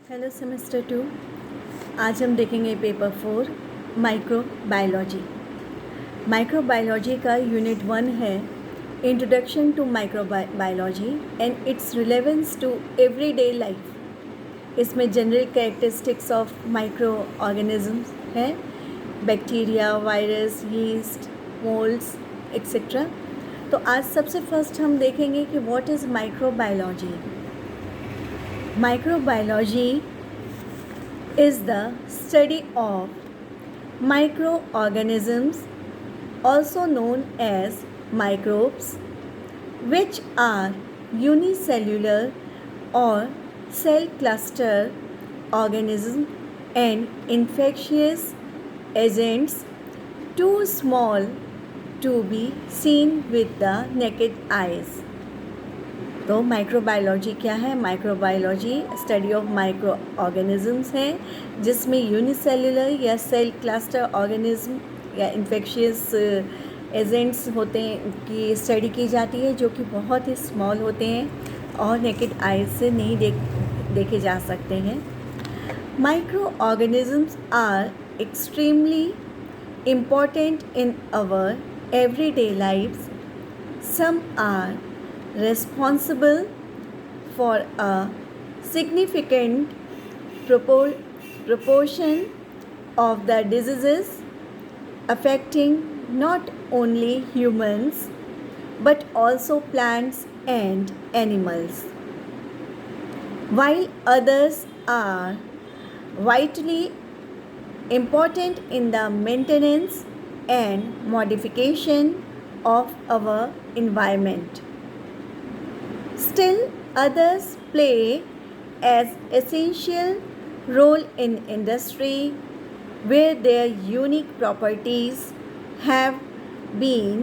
Hello semester 2। आज हम देखेंगे पेपर 4 माइक्रोबायोलॉजी। माइक्रोबायोलॉजी का यूनिट 1 है introduction to microbiology and its relevance to everyday life. इसमें general characteristics of microorganisms है, bacteria, virus, yeast, moulds etcetera. तो आज सबसे फर्स्ट हम देखेंगे कि what is microbiology. Microbiology is the study of microorganisms, also known as microbes, which are unicellular or cell cluster organisms and infectious agents too small to be seen with the naked eyes. तो microbiology क्या है? Microbiology study of microorganisms है जिसमें unicellular या cell cluster organism या infectious agents होते हैं की स्टडी की जाती है, जो कि बहुत ही स्मॉल होते हैं और नेकेड आइज से नहीं देखे जा सकते हैं। Micro organisms are extremely important in our everyday lifes. Some are responsible for a significant proportion of the diseases affecting not only humans but also plants and animals, while others are vitally important in the maintenance and modification of our environment. Still, others play as essential role in industry where their unique properties have been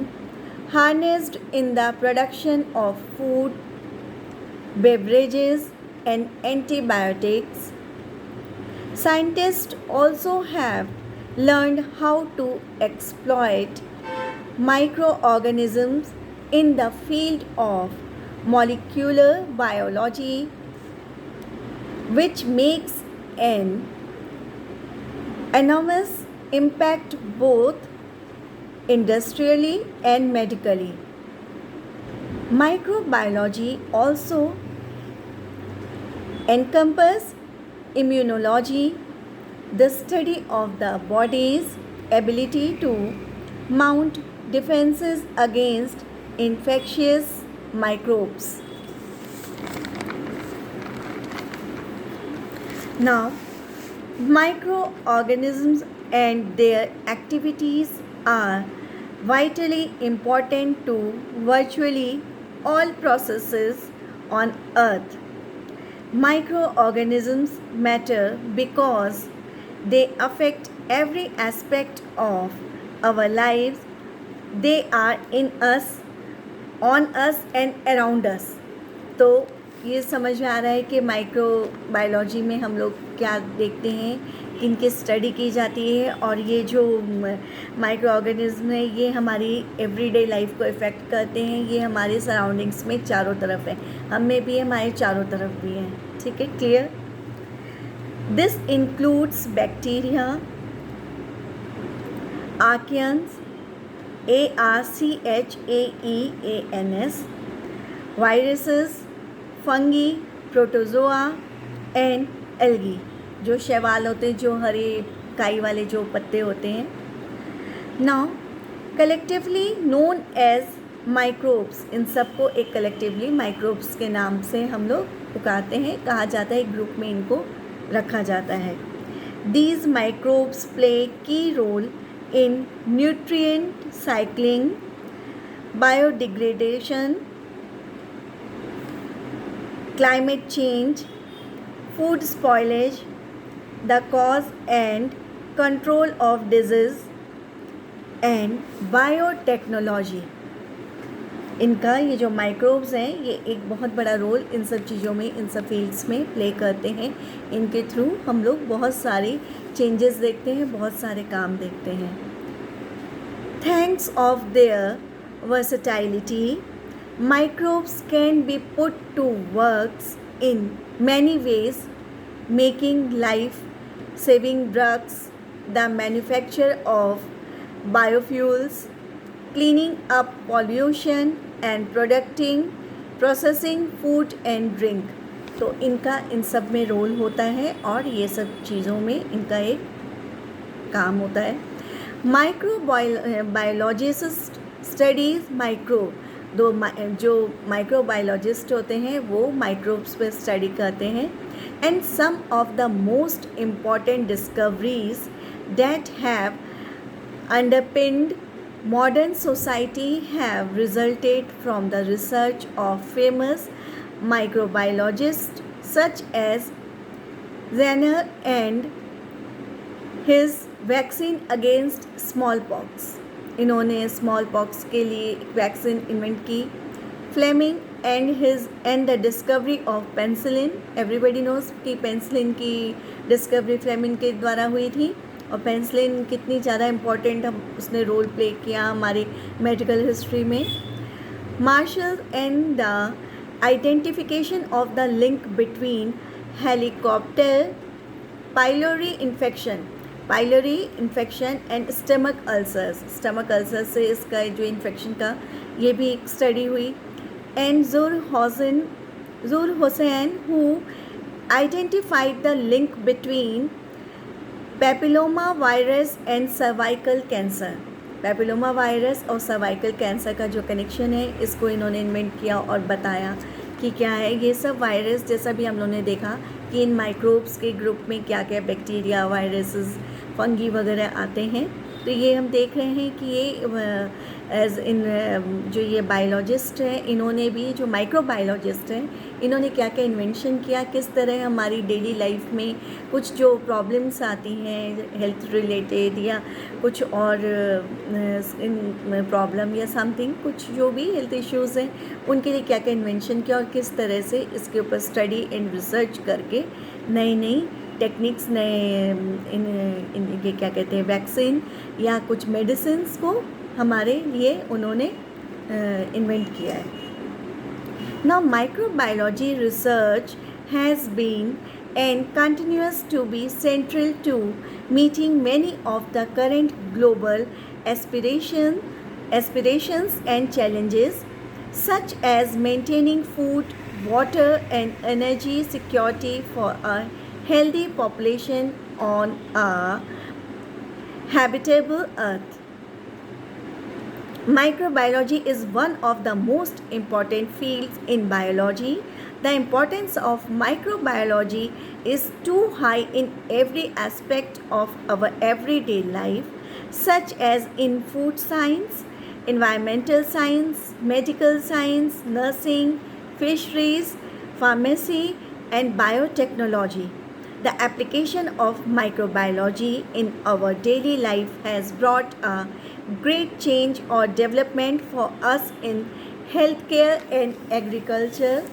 harnessed in the production of food, beverages, and antibiotics. Scientists also have learned how to exploit microorganisms in the field of molecular biology, which makes an enormous impact both industrially and medically. Microbiology also encompasses immunology, the study of the body's ability to mount defenses against infectious microbes. Now, microorganisms and their activities are vitally important to virtually all processes on earth. Microorganisms matter because they affect every aspect of our lives. They are in us, on us and around us. तो ये समझ में आ रहा है कि microbiology में हम लोग क्या देखते हैं, किनकी स्टडी की जाती है, और ये जो माइक्रो ऑर्गेनिज्म है ये हमारी एवरीडे लाइफ को इफ़ेक्ट करते हैं। ये हमारे सराउंडिंग्स में चारों तरफ है, हम में भी है, हमारे चारों तरफ भी हैं। ठीक है, clear? This includes bacteria, archaeans, ARCHAEANS, viruses, fungi, protozoa and algae, जो शैवाल होते हैं, जो हरे काई वाले जो पत्ते होते हैं। Now, collectively known as microbes, इन सबको एक कलेक्टिवली माइक्रोब्स के नाम से हम लोग पुकारते हैं, कहा जाता है, एक ग्रुप में इनको रखा जाता है। These microbes play key role in nutrient cycling, biodegradation, climate change, food spoilage, the cause and control of disease, and biotechnology. इनका ये जो माइक्रोब्स हैं ये एक बहुत बड़ा रोल इन सब चीज़ों में, इन सब फील्ड्स में प्ले करते हैं। इनके थ्रू हम लोग बहुत सारे चेंजेस देखते हैं, बहुत सारे काम देखते हैं। Thanks of their versatility, microbes can be put to works in many ways making life-saving drugs, the manufacture of biofuels, cleaning up pollution and processing food and drink. तो इनका इन सब में रोल होता है और ये सब चीज़ों में इनका एक काम होता है. माइक्रोबायोलॉजिस्ट स्टडीज़ माइक्रो जो माइक्रोबायोलॉजिस्ट होते हैं वो माइक्रोब्स पे स्टडी करते हैं. And some of the most important discoveries that have underpinned modern society have resulted from the research of famous microbiologists such as Jenner and his vaccine against smallpox. इन्होंने smallpox के लिए vaccine invent की. Fleming and the discovery of penicillin. Everybody knows कि penicillin की discovery Fleming के द्वारा हुई थी और पेंसिलिन कितनी ज़्यादा इम्पॉर्टेंट उसने रोल प्ले किया हमारी मेडिकल हिस्ट्री में. Martial and the identification of the link between helicopter pylori infection and stomach ulcers से इसका जो इन्फेक्शन का ये भी एक स्टडी हुई. And zur Hausen who identified the link between papilloma virus and cervical cancer. Papilloma virus और cervical cancer का जो कनेक्शन है इसको इन्होंने इन्वेंट किया और बताया कि क्या है ये सब वायरस. जैसा भी हम लोगों ने देखा कि इन माइक्रोब्स के ग्रुप में क्या क्या बैक्टीरिया, वायरसेस, फंगी वगैरह आते हैं. तो ये हम देख रहे हैं कि ये जो ये बायोलॉजिस्ट हैं इन्होंने भी, जो माइक्रोबायोलॉजिस्ट हैं इन्होंने क्या क्या इन्वेंशन किया, किस तरह हमारी डेली लाइफ में कुछ जो प्रॉब्लम्स आती हैं हेल्थ रिलेटेड या कुछ और इन प्रॉब्लम या समथिंग, कुछ जो भी हेल्थ इश्यूज़ हैं उनके लिए क्या क्या इन्वेंशन किया और किस तरह से इसके ऊपर स्टडी एंड रिसर्च करके नई टेक्निक्स, नए इनके क्या कहते हैं वैक्सीन या कुछ मेडिसिन्स को हमारे लिए उन्होंने इन्वेंट किया है. Now microbiology research has been and continues to be central to meeting many of the current global aspirations and challenges, such as maintaining food, water and energy security for a healthy population on a habitable earth. Microbiology is one of the most important fields in biology. The importance of microbiology is too high in every aspect of our everyday life, such as in food science, environmental science, medical science, nursing, fisheries, pharmacy, and biotechnology. The application of microbiology in our daily life has brought a great change or development for us in healthcare and agriculture.